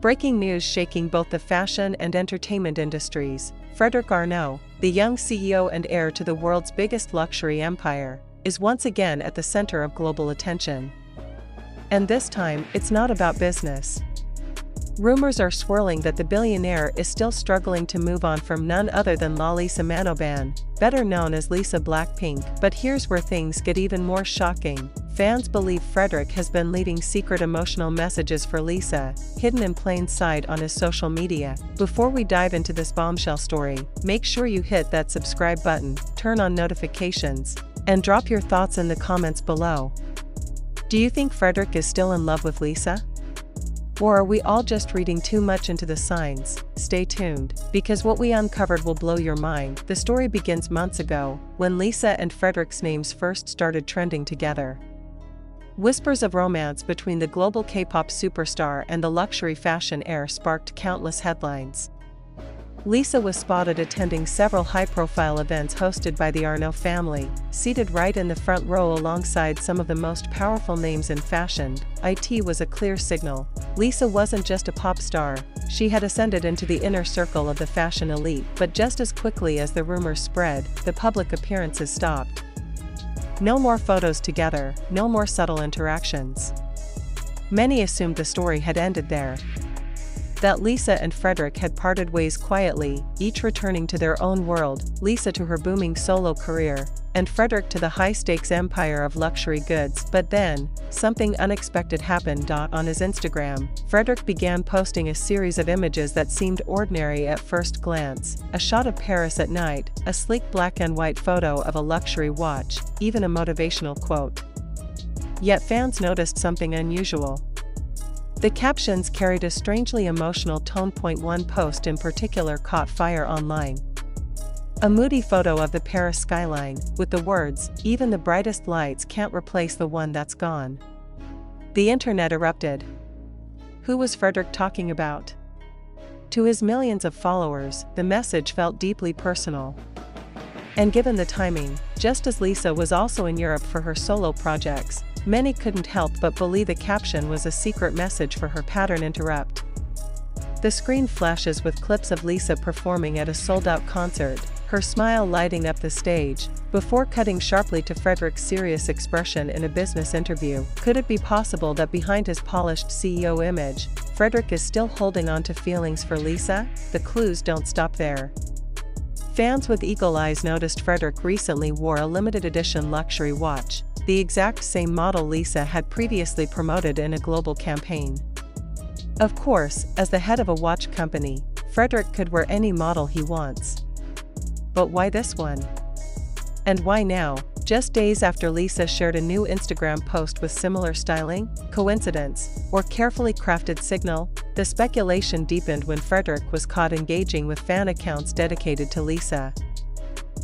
Breaking news shaking both the fashion and entertainment industries. Fredrick Arnault, the young CEO and heir to the world's biggest luxury empire, is once again at the center of global attention. And this time, it's not about business. Rumors are swirling that the billionaire is still struggling to move on from none other than Lisa BLACKPINK, better known as Lisa BLACKPINK. But here's where things get even more shocking. Fans believe Fredrick has been leaving secret emotional messages for Lisa, hidden in plain sight on his social media. Before we dive into this bombshell story, make sure you hit that subscribe button, turn on notifications, and drop your thoughts in the comments below. Do you think Fredrick is still in love with Lisa? Or are we all just reading too much into the signs? Stay tuned, because what we uncovered will blow your mind. The story begins months ago, when Lisa and Fredrick's names first started trending together. Whispers of romance between the global K-pop superstar and the luxury fashion heir sparked countless headlines. Lisa was spotted attending several high-profile events hosted by the Arnault family, seated right in the front row alongside some of the most powerful names in fashion. It was a clear signal. Lisa wasn't just a pop star, she had ascended into the inner circle of the fashion elite. But just as quickly as the rumors spread, the public appearances stopped. No more photos together, no more subtle interactions. Many assumed the story had ended there, that Lisa and Fredrick had parted ways quietly, each returning to their own world, Lisa to her booming solo career, and Fredrick to the high-stakes empire of luxury goods. But then, something unexpected happened. On his Instagram, Fredrick began posting a series of images that seemed ordinary at first glance: a shot of Paris at night, a sleek black and white photo of a luxury watch, even a motivational quote. Yet fans noticed something unusual. The captions carried a strangely emotional tone. One post in particular caught fire online. A moody photo of the Paris skyline, with the words, "Even the brightest lights can't replace the one that's gone." The internet erupted. Who was Fredrick talking about? To his millions of followers, the message felt deeply personal. And given the timing, just as Lisa was also in Europe for her solo projects, many couldn't help but believe the caption was a secret message for her. Pattern interrupt. The screen flashes with clips of Lisa performing at a sold-out concert, her smile lighting up the stage, before cutting sharply to Fredrick's serious expression in a business interview. Could it be possible that behind his polished CEO image, Fredrick is still holding on to feelings for Lisa? The clues don't stop there. Fans with eagle eyes noticed Fredrick recently wore a limited edition luxury watch, the exact same model Lisa had previously promoted in a global campaign. Of course, as the head of a watch company, Fredrick could wear any model he wants. But why this one? And why now, just days after Lisa shared a new Instagram post with similar styling? Coincidence, or carefully crafted signal? The speculation deepened when Fredrick was caught engaging with fan accounts dedicated to Lisa.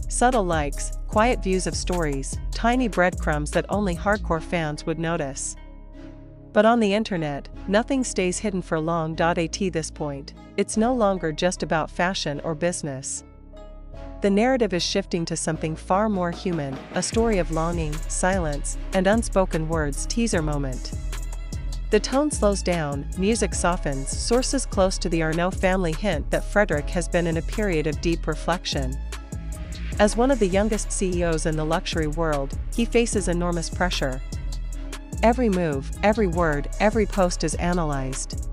Subtle likes, quiet views of stories, tiny breadcrumbs that only hardcore fans would notice. But on the internet, nothing stays hidden for long. At this point, it's no longer just about fashion or business. The narrative is shifting to something far more human, a story of longing, silence, and unspoken words. Teaser moment. The tone slows down, music softens. Sources close to the Arnault family hint that Fredrick has been in a period of deep reflection. As one of the youngest CEOs in the luxury world, he faces enormous pressure. Every move, every word, every post is analyzed.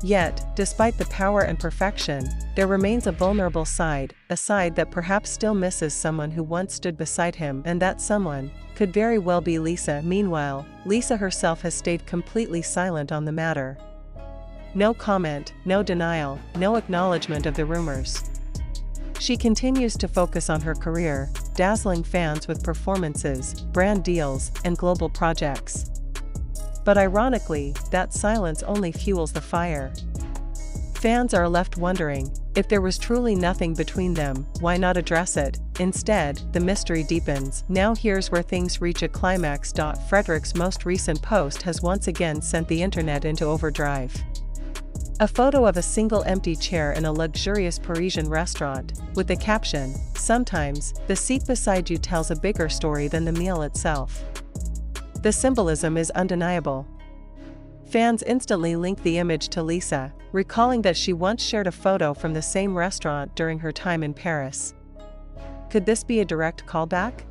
Yet, despite the power and perfection, there remains a vulnerable side, a side that perhaps still misses someone who once stood beside him, and that someone could very well be Lisa. Meanwhile, Lisa herself has stayed completely silent on the matter. No comment, no denial, no acknowledgement of the rumors. She continues to focus on her career, dazzling fans with performances, brand deals, and global projects. But ironically, that silence only fuels the fire. Fans are left wondering, if there was truly nothing between them, why not address it? Instead, the mystery deepens. Now here's where things reach a climax. Fredrick's most recent post has once again sent the internet into overdrive. A photo of a single empty chair in a luxurious Parisian restaurant, with the caption, "Sometimes, the seat beside you tells a bigger story than the meal itself." The symbolism is undeniable. Fans instantly link the image to Lisa, recalling that she once shared a photo from the same restaurant during her time in Paris. Could this be a direct callback?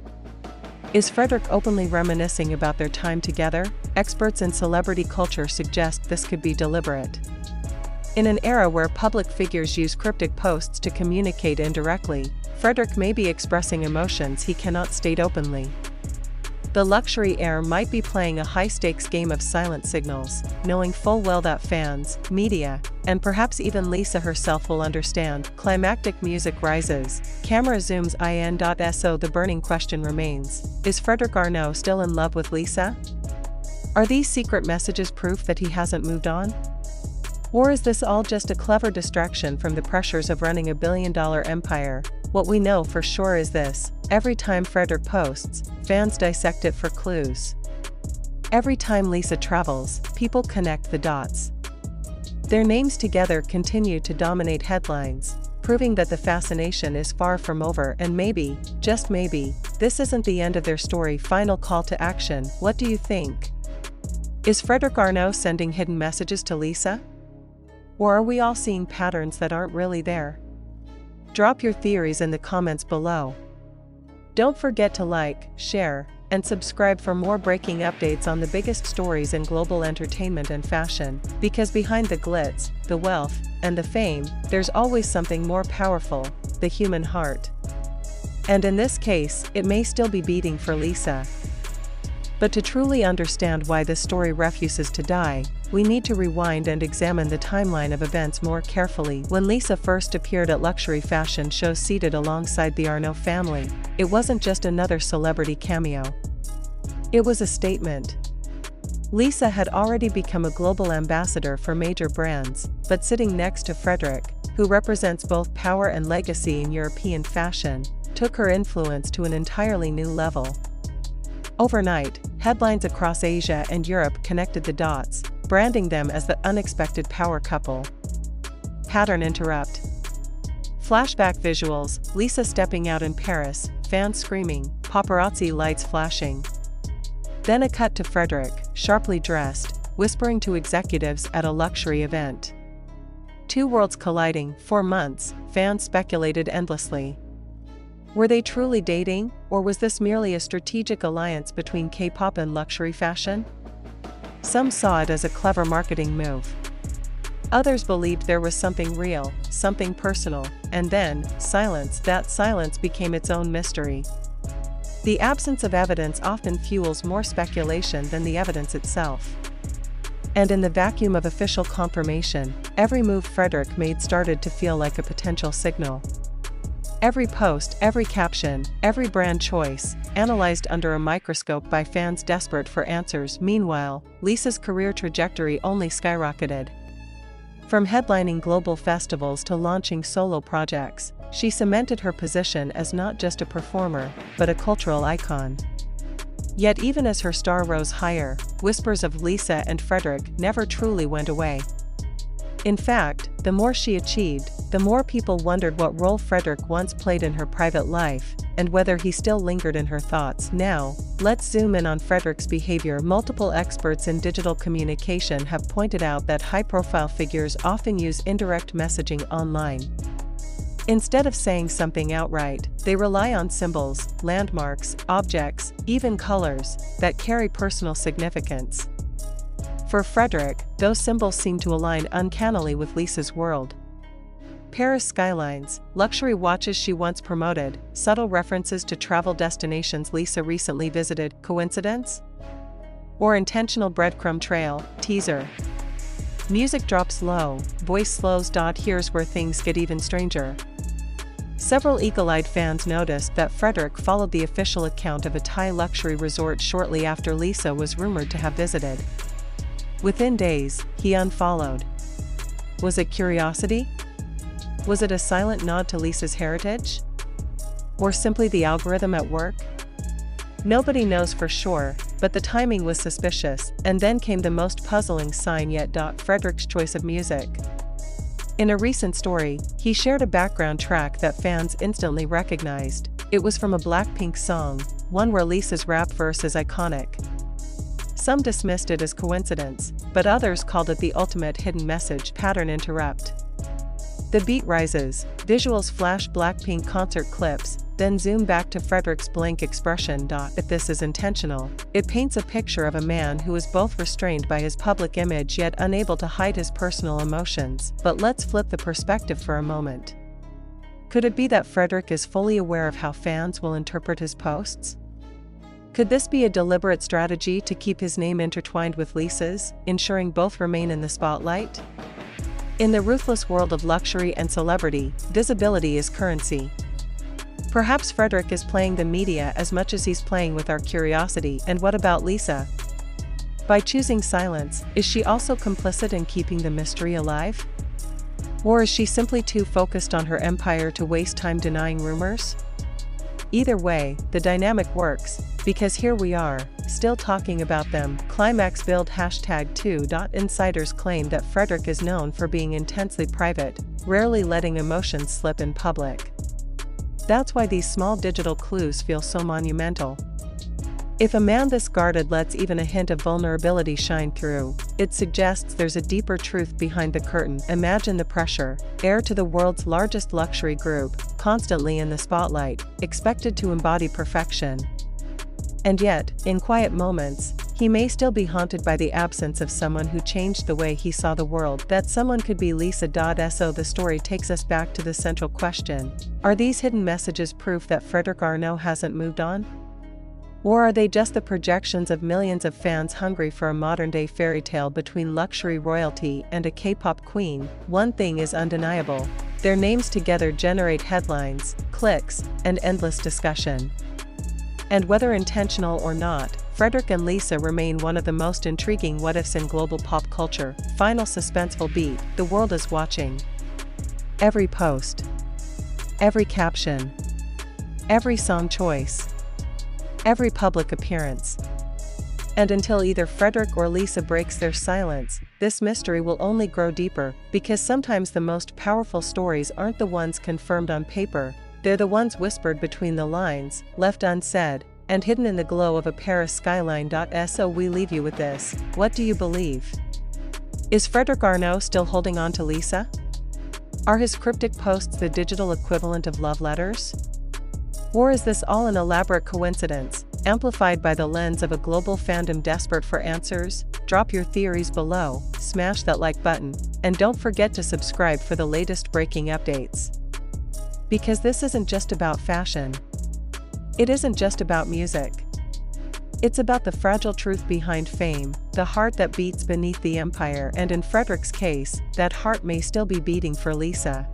Is Fredrick openly reminiscing about their time together? Experts in celebrity culture suggest this could be deliberate. In an era where public figures use cryptic posts to communicate indirectly, Fredrick may be expressing emotions he cannot state openly. The luxury heir might be playing a high-stakes game of silent signals, knowing full well that fans, media, and perhaps even Lisa herself will understand. Climactic music rises, camera zooms in. So the burning question remains, is Fredrick Arnault still in love with Lisa? Are these secret messages proof that he hasn't moved on? Or is this all just a clever distraction from the pressures of running a billion-dollar empire? What we know for sure is this: every time Fredrick posts, fans dissect it for clues. Every time Lisa travels, people connect the dots. Their names together continue to dominate headlines, proving that the fascination is far from over, and maybe, just maybe, this isn't the end of their story. Final call to action: what do you think? Is Fredrick Arnault sending hidden messages to Lisa? Or are we all seeing patterns that aren't really there? Drop your theories in the comments below. Don't forget to like, share, and subscribe for more breaking updates on the biggest stories in global entertainment and fashion, because behind the glitz, the wealth, and the fame, there's always something more powerful: the human heart. And in this case, it may still be beating for Lisa. But to truly understand why this story refuses to die, we need to rewind and examine the timeline of events more carefully. When Lisa first appeared at luxury fashion shows seated alongside the Arnault family, it wasn't just another celebrity cameo. It was a statement. Lisa had already become a global ambassador for major brands, but sitting next to Fredrick, who represents both power and legacy in European fashion, took her influence to an entirely new level. Overnight, headlines across Asia and Europe connected the dots, branding them as the unexpected power couple. Pattern interrupt. Flashback visuals: Lisa stepping out in Paris, fans screaming, paparazzi lights flashing. Then a cut to Fredrick, sharply dressed, whispering to executives at a luxury event. Two worlds colliding. For months, fans speculated endlessly. Were they truly dating, or was this merely a strategic alliance between K-pop and luxury fashion? Some saw it as a clever marketing move. Others believed there was something real, something personal, and then, silence. That silence became its own mystery. The absence of evidence often fuels more speculation than the evidence itself. And in the vacuum of official confirmation, every move Fredrick made started to feel like a potential signal. Every post, every caption, every brand choice, analyzed under a microscope by fans desperate for answers. Meanwhile, Lisa's career trajectory only skyrocketed. From headlining global festivals to launching solo projects, she cemented her position as not just a performer, but a cultural icon. Yet even as her star rose higher, whispers of Lisa and Fredrick never truly went away. In fact, the more she achieved, the more people wondered what role Fredrick once played in her private life, and whether he still lingered in her thoughts. Now, let's zoom in on Fredrick's behavior. Multiple experts in digital communication have pointed out that high-profile figures often use indirect messaging online. Instead of saying something outright, they rely on symbols, landmarks, objects, even colors, that carry personal significance. For Fredrick, those symbols seem to align uncannily with Lisa's world. Paris skylines, luxury watches she once promoted, subtle references to travel destinations Lisa recently visited. Coincidence? Or intentional breadcrumb trail? Teaser. Music drops low, voice slows. Here's where things get even stranger. Several eagle-eyed fans noticed that Fredrick followed the official account of a Thai luxury resort shortly after Lisa was rumored to have visited. Within days, he unfollowed. Was it curiosity? Was it a silent nod to Lisa's heritage? Or simply the algorithm at work? Nobody knows for sure, but the timing was suspicious, and then came the most puzzling sign yet. Fredrick's choice of music. In a recent story, he shared a background track that fans instantly recognized. It was from a BLACKPINK song, one where Lisa's rap verse is iconic. Some dismissed it as coincidence, but others called it the ultimate hidden message pattern interrupt. The beat rises, visuals flash BLACKPINK concert clips, then zoom back to Fredrick's blank expression. If this is intentional, it paints a picture of a man who is both restrained by his public image yet unable to hide his personal emotions. But let's flip the perspective for a moment. Could it be that Fredrick is fully aware of how fans will interpret his posts? Could this be a deliberate strategy to keep his name intertwined with Lisa's, ensuring both remain in the spotlight? In the ruthless world of luxury and celebrity, visibility is currency. Perhaps Fredrick is playing the media as much as he's playing with our curiosity. And what about Lisa? By choosing silence, is she also complicit in keeping the mystery alive? Or is she simply too focused on her empire to waste time denying rumors? Either way, the dynamic works, because here we are, still talking about them. Climax build #2. Insiders claim that Fredrick is known for being intensely private, rarely letting emotions slip in public. That's why these small digital clues feel so monumental. If a man this guarded lets even a hint of vulnerability shine through, it suggests there's a deeper truth behind the curtain. Imagine the pressure, heir to the world's largest luxury group, constantly in the spotlight, expected to embody perfection. And yet, in quiet moments, he may still be haunted by the absence of someone who changed the way he saw the world. That someone could be Lisa. So the story takes us back to the central question: are these hidden messages proof that Fredrick Arnault hasn't moved on? Or are they just the projections of millions of fans hungry for a modern-day fairy tale between luxury royalty and a K-pop queen? One thing is undeniable: their names together generate headlines, clicks, and endless discussion. And whether intentional or not, Fredrick and Lisa remain one of the most intriguing what-ifs in global pop culture. Final suspenseful beat: the world is watching. Every post, every caption, every song choice, every public appearance. And until either Fredrick or Lisa breaks their silence, this mystery will only grow deeper, because sometimes the most powerful stories aren't the ones confirmed on paper, they're the ones whispered between the lines, left unsaid, and hidden in the glow of a Paris skyline. So we leave you with this: what do you believe? Is Fredrick Arnault still holding on to Lisa? Are his cryptic posts the digital equivalent of love letters? Or is this all an elaborate coincidence, amplified by the lens of a global fandom desperate for answers? Drop your theories below, smash that like button, and don't forget to subscribe for the latest breaking updates. Because this isn't just about fashion. It isn't just about music. It's about the fragile truth behind fame, the heart that beats beneath the empire, and in Fredrick's case, that heart may still be beating for Lisa.